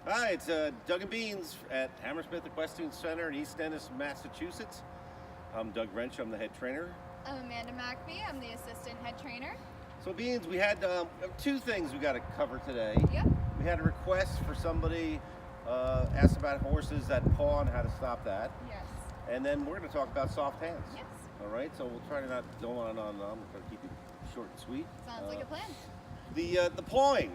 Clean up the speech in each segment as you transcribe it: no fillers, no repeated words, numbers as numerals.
Hi, it's Doug and Beans at Hammersmith Equestrian Center in East Ennis, Massachusetts. I'm Doug Wrench, I'm the head trainer. I'm Amanda McAfee. I'm the assistant head trainer. So Beans, we had two things we got to cover today. Yep. We had a request for somebody asked about horses that paw and how to stop that. Yes. And then we're going to talk about soft hands. Yes. All right, so we'll try to not go on and on and on. We'll try to keep it short and sweet. Sounds like a plan. The pawing.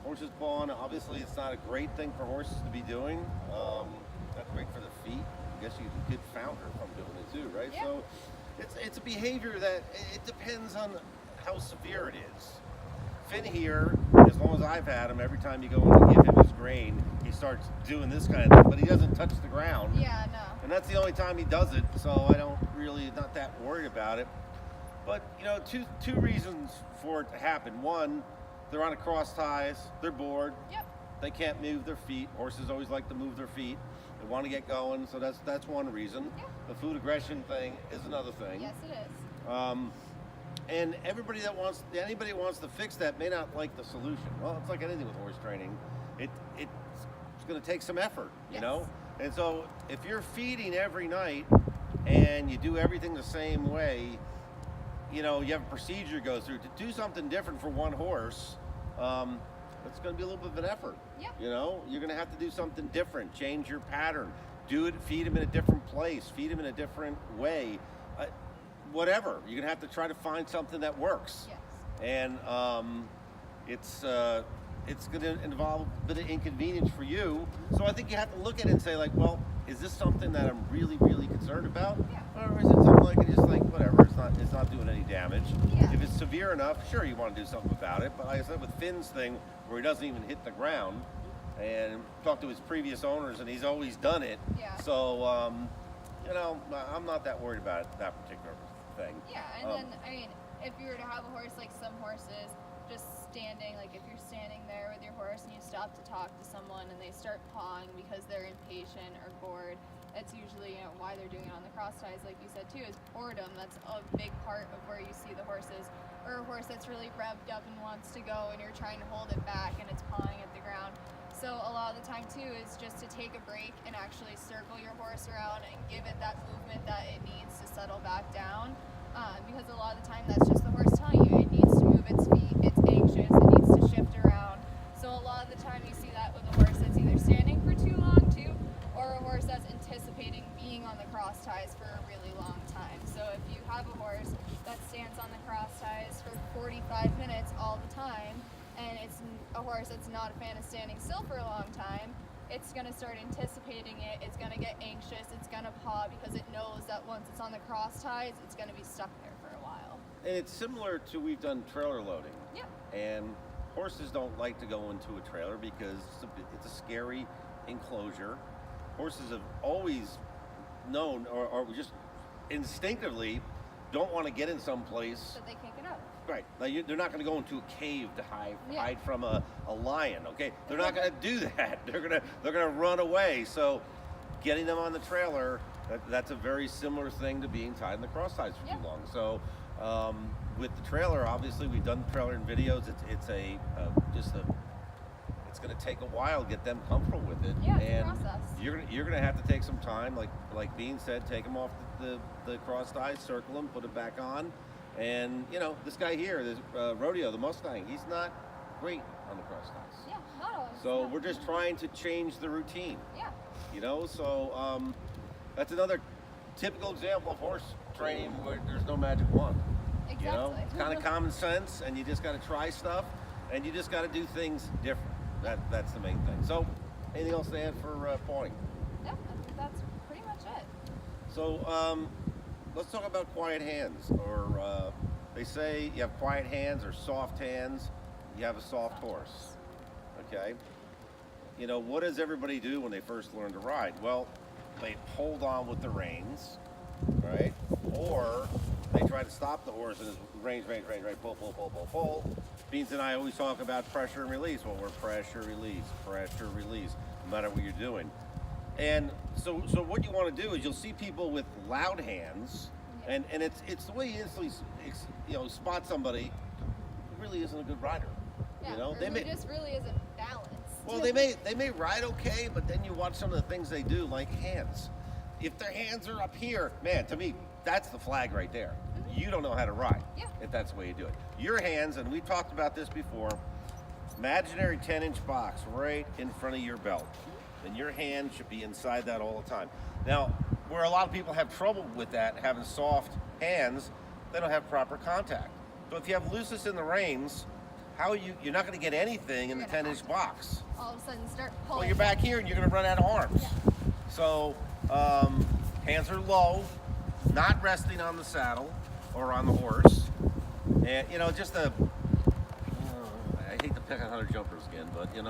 Horses pawing, obviously it's not a great thing for horses to be doing. Not great for the feet. I guess you could founder from doing it too, right? Yeah. So it's a behavior that it depends on how severe it is. Finn here, as long as I've had him, every time you go and give him his grain, he starts doing this kind of thing, but he doesn't touch the ground. Yeah, no. And that's the only time he does it, so I don't really, not that worried about it. But, you know, two reasons for it to happen. One, they're on a cross ties, they're bored, Yep. they can't move their feet. Horses always like to move their feet. They want to get going, so that's one reason. Yeah. The food aggression thing is another thing. Yes, it is. And anybody who wants to fix that may not like the solution. Well, it's like anything with horse training. It's going to take some effort, you Yes. know? And so if you're feeding every night and you do everything the same way, you know, you have a procedure to go through. To do something different for one horse, it's going to be a little bit of an effort. Yeah. You know, you're going to have to do something different, change your pattern, do it, feed him in a different place, feed him in a different way, whatever. You're going to have to try to find something that works. Yes. And it's going to involve a bit of inconvenience for you. So I think you have to look at it and say, like, well, is this something that I'm really, really concerned about? Yeah. Or is it something like just like whatever? It's not doing any damage. Yeah. If it's severe enough, sure, you want to do something about it. But like I said, with Finn's thing, where he doesn't even hit the ground, and talked to his previous owners, and he's always done it. Yeah. So you know, I'm not that worried about that particular thing. Yeah, and then, I mean, if you were to have a horse like some horses, just standing, like if you're standing there with your horse and you stop to talk to someone and they start pawing because they're impatient or bored, that's usually, you know, why they're doing it on the cross ties, like you said too, is boredom. That's a big part of where you see the horses, or a horse that's really revved up and wants to go and you're trying to hold it back and it's pawing at the ground. So a lot of the time too is just to take a break and actually circle your horse around and give it that movement that it needs to settle back down. Because a lot of the time that's just the horse telling you it needs to move its feet, it's anxious, it needs to shift around. So a lot of the time you see that with a horse that's either standing for too long too, or a horse that's anticipating being on the cross ties for a really long time. So if you have a horse that stands on the cross ties for 45 minutes all the time, and it's a horse that's not a fan of standing still for a long time, it's going to start anticipating it, it's going to get anxious, it's going to paw because it knows that once it's on the cross ties, it's going to be stuck there for a while. And it's similar to, we've done trailer loading. Yeah. And horses don't like to go into a trailer because it's a scary enclosure. Horses have always known, or just instinctively don't want to get in some place. So they can't get out. Right. Like they're not going to go into a cave to hide Yeah. from a lion. Okay. They're not going to do that. They're gonna run away. So getting them on the trailer, that's a very similar thing to being tied in the cross ties for Yeah. too long. So with the trailer, obviously we've done the trailer in videos. It's going to take a while to get them comfortable with it. Yeah, it's a and process. you're going to have to take some time, like Bean said, take them off the cross ties, circle them, put it back on. And, you know, this guy here, this Rodeo, the Mustang, he's not great on the cross ties. Yeah, not always. So no. we're just trying to change the routine, Yeah. you know? So that's another typical example of horse training where there's no magic wand. Exactly. You know, it's kind of common sense, and you just got to try stuff, and you just got to do things different. That's the main thing. So, anything else to add for pawing? Yeah, that's pretty much it. So, let's talk about quiet hands. Or they say you have quiet hands or soft hands, you have a soft horse. Okay? You know, what does everybody do when they first learn to ride? Well, they hold on with the reins, right? Or they try to stop the horse in his reins, pull. Beans and I always talk about pressure and release. Well, we're pressure, release, no matter what you're doing. And so what you want to do is you'll see people with loud hands, and it's the way you instantly spot somebody who really isn't a good rider. Yeah, You know, or they who may just really isn't balanced. well they may ride okay, but then you watch some of the things they do, like hands. If their hands are up here, man, to me that's the flag right there. You don't know how to ride. Yeah. If that's the way you do it. Your hands, and we talked about this before. Imaginary 10-inch box right in front of your belt, and your hand should be inside that all the time. Now, where a lot of people have trouble with that, having soft hands, they don't have proper contact. So if you have looseness in the reins, you're not going to get anything in the You're gonna 10-inch box. All of a sudden start pulling. Well, you're back here and you're going to run out of arms. Yeah. So hands are low, not resting on the saddle or on the horse, and just I hate to pick on hunter jumpers again, but when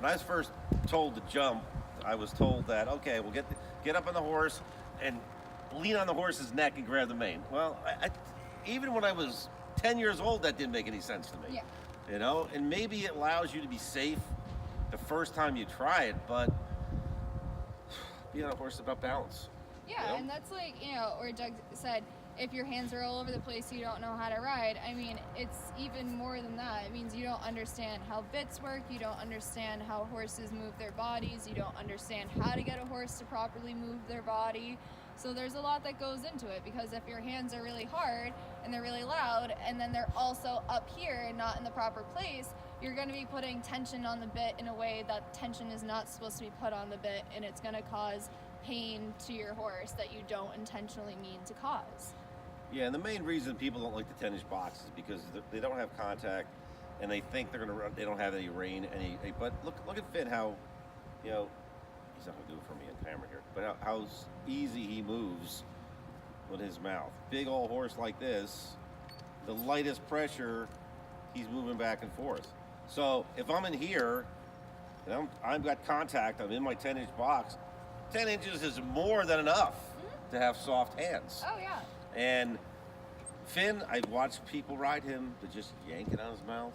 I was first told to jump, I was told that okay, we'll get up on the horse and lean on the horse's neck and grab the mane. Well, even when I was 10 years old, that didn't make any sense to me. Yeah. And maybe it allows you to be safe the first time you try it, but being on a horse is about balance. Yeah, and that's like, where Doug said, if your hands are all over the place, you don't know how to ride. I mean, it's even more than that. It means you don't understand how bits work, you don't understand how horses move their bodies, you don't understand how to get a horse to properly move their body. So there's a lot that goes into it, because if your hands are really hard and they're really loud and then they're also up here and not in the proper place, you're going to be putting tension on the bit in a way that tension is not supposed to be put on the bit, and it's going to cause pain to your horse that you don't intentionally mean to cause. Yeah, and the main reason people don't like the 10-inch box is because they don't have contact, and they think they're going to run. They don't have any rein, but look at Finn, how he's not going to do it for me in camera here, but how easy he moves with his mouth. Big old horse like this, the lightest pressure, he's moving back and forth. So if I'm in here and I've got contact, I'm in my 10-inch box, 10 inches is more than enough to have soft hands. Oh, yeah. And Finn, I've watched people ride him to just yank it out of his mouth,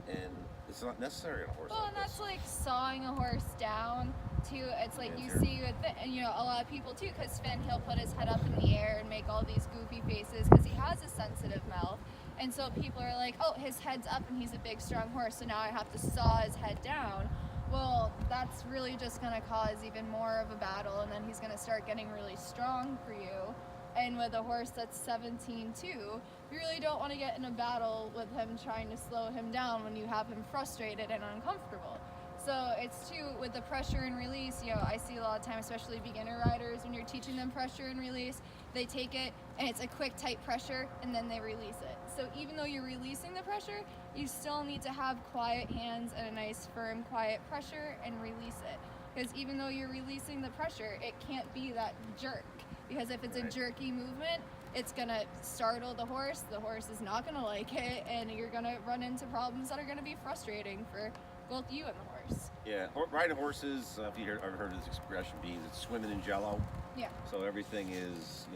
and it's not necessary on a horse. Well, like and that's this. like sawing a horse down too. It's like you see with a lot of people too, because Finn, he'll put his head up in the air and make all these goofy faces because he has a sensitive mouth. And so people are like, oh, his head's up and he's a big, strong horse, so now I have to saw his head down. Well, that's really just going to cause even more of a battle, and then he's going to start getting really strong for you. And with a horse that's 17 too, you really don't want to get in a battle with him trying to slow him down when you have him frustrated and uncomfortable. So it's too, with the pressure and release, I see a lot of time, especially beginner riders, when you're teaching them pressure and release, they take it and it's a quick, tight pressure and then they release it. So even though you're releasing the pressure, you still need to have quiet hands and a nice, firm, quiet pressure and release it. Because even though you're releasing the pressure, it can't be that jerk. Because if it's a jerky movement, it's going to startle the horse is not going to like it, and you're going to run into problems that are going to be frustrating for both you and the horse. Yeah, riding horses, if you ever heard of this expression being, it's swimming in jello. Yeah. So everything is,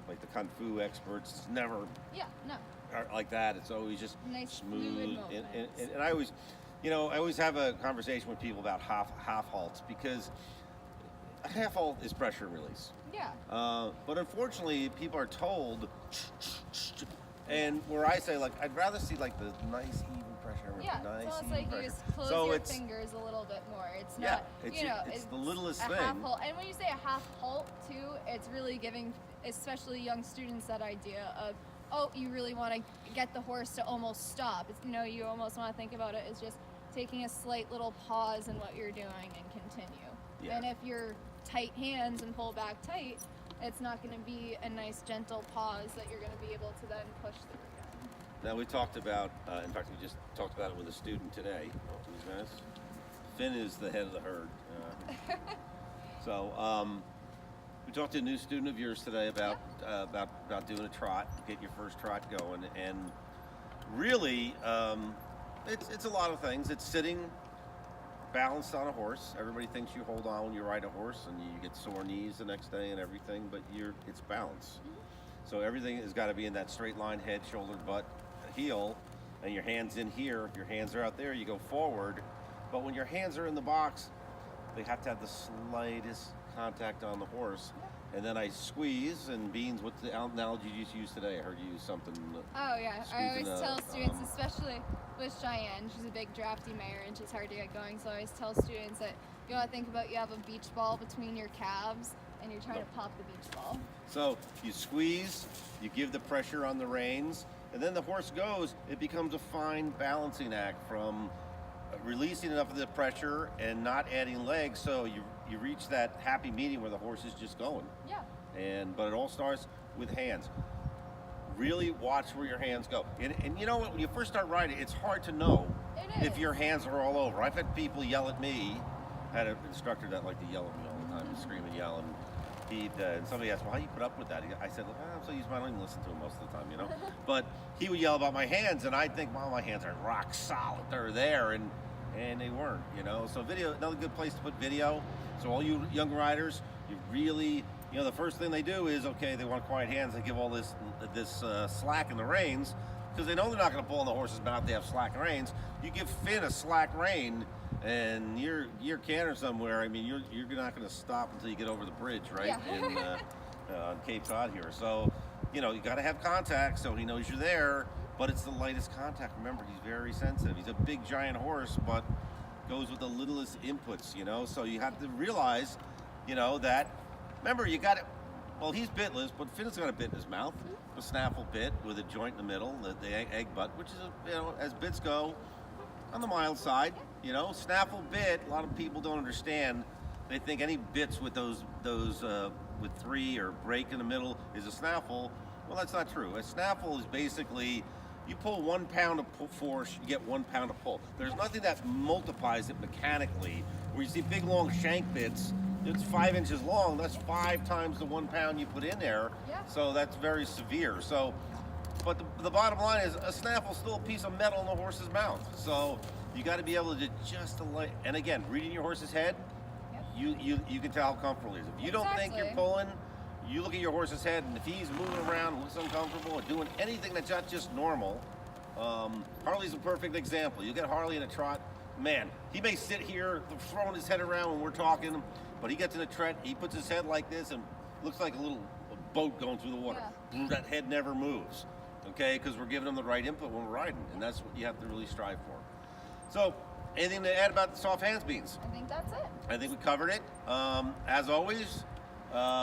like the Kung Fu experts, it's never like that. It's always just nice, smooth. And I always, I always have a conversation with people about half halts, because a half halt is pressure and release. Yeah. But unfortunately, people are told, and where I say, like, I'd rather see like the nice even pressure. Yeah. Nice, so it's like pressure. you just close your fingers a little bit more. It's not, it's the littlest a thing. half halt. And when you say a half halt too, it's really giving, especially young students, that idea of, oh, you really want to get the horse to almost stop. It's, you almost want to think about it as just taking a slight little pause in what you're doing and continue. Yeah. And if you're tight hands and pull back tight, it's not going to be a nice gentle pause that you're going to be able to then push through again. Now we talked about, in fact, we just talked about it with a student today. These guys. Finn is the head of the herd. We talked to a new student of yours today about doing a trot, get your first trot going, and really, it's a lot of things. It's sitting balanced on a horse. Everybody thinks you hold on when you ride a horse and you get sore knees the next day and everything, but it's balance. So everything has got to be in that straight line, head, shoulder, butt, heel, and your hands in here. If your hands are out there, you go forward. But when your hands are in the box, they have to have the slightest contact on the horse. and then I squeeze. And Beans, what's the analogy you just used today? I heard you use something. Oh yeah, I always Squeezing tell a, students, especially with Cheyenne, she's a big drafty mare and she's hard to get going. So I always tell students that you want to think about you have a beach ball between your calves and you're trying to pop the beach ball. So you squeeze, you give the pressure on the reins, and then the horse goes. It becomes a fine balancing act from releasing enough of the pressure and not adding legs, so you reach that happy medium where the horse is just going. Yeah. But it all starts with hands. Really watch where your hands go. And you know what? When you first start riding, it's hard to know if your hands are all over. I've had people yell at me. I had an instructor that liked to yell at me all the time, scream and yell. And somebody asked, well, how do you put up with that? I said, look, I'm so used to it, I don't even listen to him most of the time, you know? But he would yell about my hands, and I'd think, well, my hands are rock solid. They're there, and they weren't, you know? So video, another good place to put video. So all you young riders, you really, you know, the first thing they do is, okay, they want quiet hands. They give all this slack in the reins, because they know they're not going to pull in the horse's mouth. They have slack reins. You give Finn a slack rein, and you're canter somewhere. I mean, you're not going to stop until you get over the bridge, right? Yeah. On Cape Cod here. So, you know, you got to have contact so he knows you're there. But it's the lightest contact. Remember, he's very sensitive. He's a big, giant horse, but goes with the littlest inputs. You know, so you have to realize, you know, that. Remember, you got it. Well, he's bitless, but Finn's got a bit in his mouth, a snaffle bit with a joint in the middle, the egg butt, which is, you know, as bits go, on the mild side. You know, snaffle bit. A lot of people don't understand. They think any bits with those with 3 or break in the middle is a snaffle. Well, that's not true. A snaffle is basically you pull 1 pound of force, you get 1 pound of pull. There's nothing that multiplies it mechanically. Where you see big long shank bits, it's 5 inches long. That's 5 times the 1 pound you put in there. Yeah. So that's very severe. So, but the bottom line is a snaffle is still a piece of metal in the horse's mouth. So you got to be able to just and again, reading your horse's head, you can tell how comfortable he is. If you don't think you're pulling, you look at your horse's head, and if he's moving around, looks uncomfortable, or doing anything that's not just normal, Harley's a perfect example. You get Harley in a trot, man, he may sit here throwing his head around when we're talking, but he gets in a trot, he puts his head like this and looks like a little boat going through the water. Yeah. That head never moves, okay, because we're giving him the right input when we're riding, and that's what you have to really strive for. So, anything to add about the soft hands, Beans? I think that's it. I think we covered it. As always,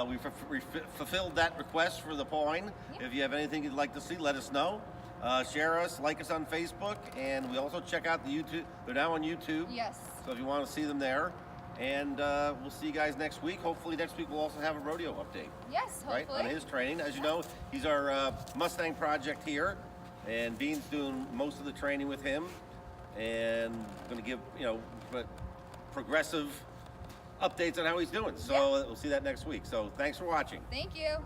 we fulfilled that request for the pawing. Yep. If you have anything you'd like to see, let us know. Share us, like us on Facebook, and we also check out the YouTube. They're now on YouTube. Yes. So if you want to see them there. And we'll see you guys next week. Hopefully next week we'll also have a rodeo update. Yes, hopefully. Right, on his training. As you know, he's our Mustang project here, and Bean's doing most of the training with him. And going to give, you know, progressive updates on how he's doing. So we'll see that next week. So thanks for watching. Thank you.